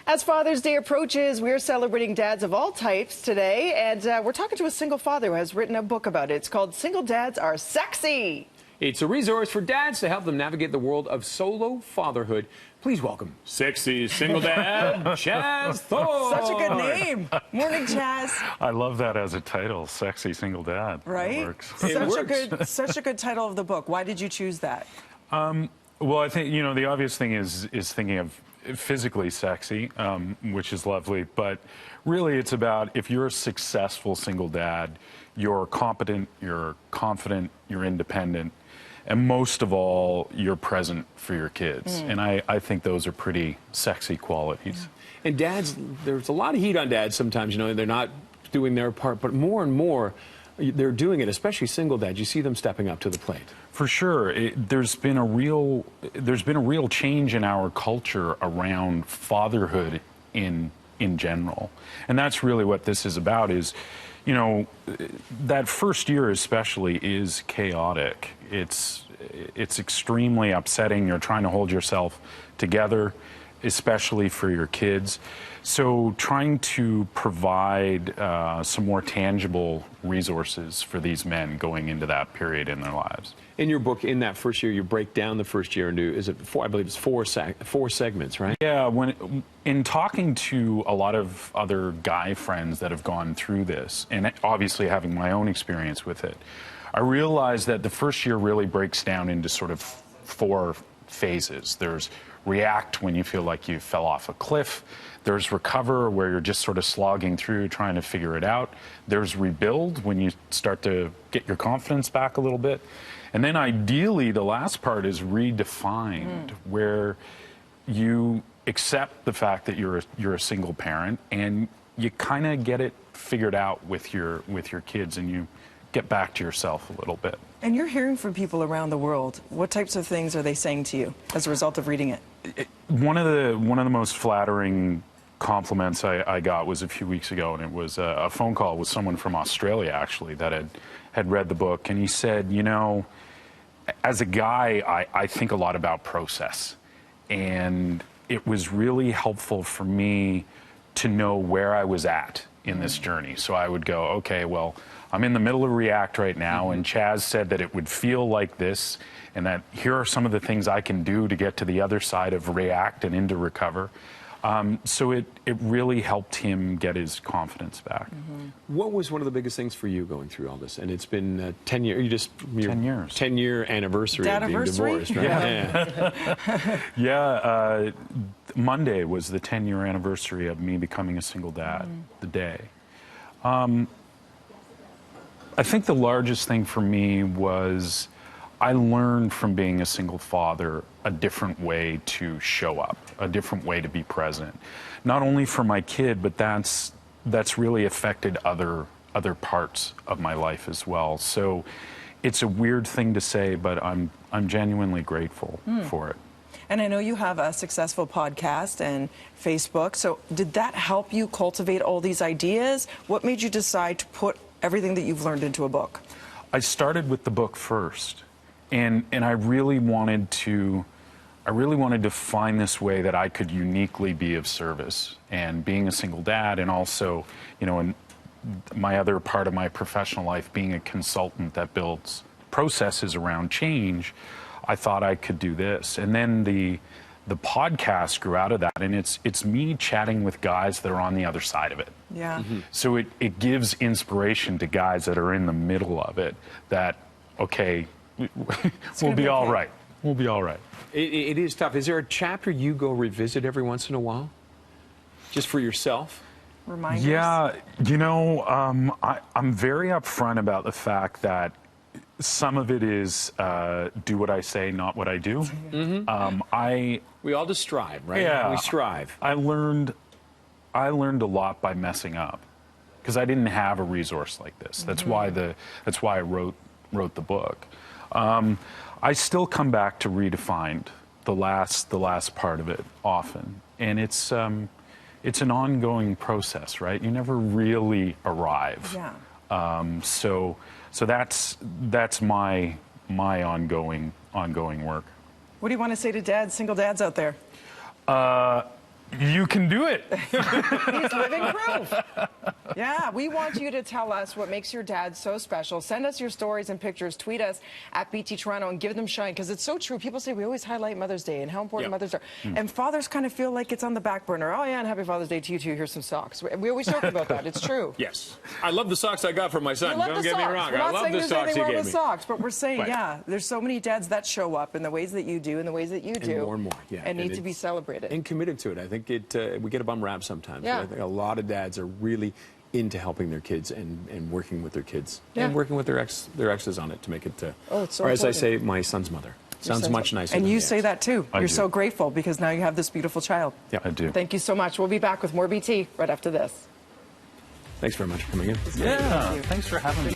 As Father's Day approaches, we're celebrating dads of all types today, and we're talking to a single father who has written a book about it. It's called Single Dads Are Sexy. It's a resource for dads to help them navigate the world of solo fatherhood. Please welcome sexy single dad, Chaz Thor. Such a good name. Morning, Chaz. I love that as a title, Sexy Single Dad. Right? It works. Such a good title of the book. Why did you choose that? Well, I think, the obvious thing is thinking of physically sexy, which is lovely, but really it's about if you're a successful single dad, you're competent, you're confident, you're independent, and most of all, you're present for your kids. And I think those are pretty sexy qualities. And dads, there's a lot of heat on dads sometimes, they're not doing their part, but more and more, they're doing it, especially single dads. You see them stepping up to the plate. For sure. There's been a real change in our culture around fatherhood in general. And that's really what this is about is, that first year especially is chaotic. It's extremely upsetting. You're trying to hold yourself together, especially for your kids. So trying to provide some more tangible resources for these men going into that period in their lives. In your book, in that first year, you break down the first year into, I believe it's four segments, right? Yeah, in talking to a lot of other guy friends that have gone through this, and obviously having my own experience with it, I realized that the first year really breaks down into sort of four phases. There's react, when you feel like you fell off a cliff. There's recover, where you're just sort of slogging through, trying to figure it out. There's rebuild, when you start to get your confidence back a little bit. And then ideally, the last part is redefined, where you accept the fact that you're a single parent, and you kind of get it figured out with your kids, and you get back to yourself a little bit. And you're hearing from people around the world. What types of things are they saying to you as a result of reading it? One of the most flattering compliments I got was a few weeks ago, and it was a phone call with someone from Australia, actually, that had read the book, and he said, as a guy, I think a lot about process, and it was really helpful for me to know where I was at in this journey. So I would go, okay, well, I'm in the middle of React right now, and Chaz said that it would feel like this, and that here are some of the things I can do to get to the other side of React and into Recover. So it really helped him get his confidence back. What was one of the biggest things for you going through all this? And it's been 10 years. 10 years. 10-year anniversary of being divorced, right? Yeah. Monday was the 10-year anniversary of me becoming a single dad, the day. I think the largest thing for me was I learned from being a single father a different way to show up, a different way to be present. Not only for my kid, but that's really affected other parts of my life as well. So it's a weird thing to say, but I'm genuinely grateful for it. And I know you have a successful podcast and Facebook. So did that help you cultivate all these ideas? What made you decide to put everything that you've learned into a book? I started with the book first, and I really wanted to find this way that I could uniquely be of service. And being a single dad, and also, in my other part of my professional life, being a consultant that builds processes around change, I thought I could do this. And then the podcast grew out of that, and it's me chatting with guys that are on the other side of it. Yeah. So it gives inspiration to guys that are in the middle of it, that, okay, we'll be all right. We'll be all right. It is tough. Is there a chapter you go revisit every once in a while? Just for yourself? Reminders? Yeah, I'm very upfront about the fact that some of it is do what I say, not what I do. We all just strive, right? Yeah. We strive. I learned a lot by messing up, because I didn't have a resource like this. That's why I wrote the book. I still come back to Redefined, the last part of it, often, and it's an ongoing process, right? You never really arrive. Yeah. So that's my ongoing work. What do you want to say to dads, single dads out there? You can do it. He's living proof. Yeah, we want you to tell us what makes your dad so special. Send us your stories and pictures. Tweet us at BT Toronto and give them shine, because it's so true. People say we always highlight Mother's Day and how important Mothers are. And fathers kind of feel like it's on the back burner. Oh, yeah, and happy Father's Day to you, too. Here's some socks. We always joke about that. It's true. Yes. I love the socks I got from my son. Love Don't the get me socks. wrong. We're I not love saying the there's socks anything he wrong gave with me. socks, but we're saying, Right. yeah, there's so many dads that show up in the ways that you do and the ways that you do. more and more, yeah. And need And to be it's- celebrated. And committed to it. I think we get a bum rap sometimes. Yeah. I think a lot of dads are really into helping their kids and working with their kids Yeah. and working with their exes on it to make it. Oh, it's so or as I important. say, my son's mother. Sounds Son's- much nicer. And than you the say ex. that too. I You're do. so grateful because now you have this beautiful child. Yeah, I do. Thank you so much. We'll be back with more BT right after this. Thanks very much for coming in. Yeah, thanks for having me.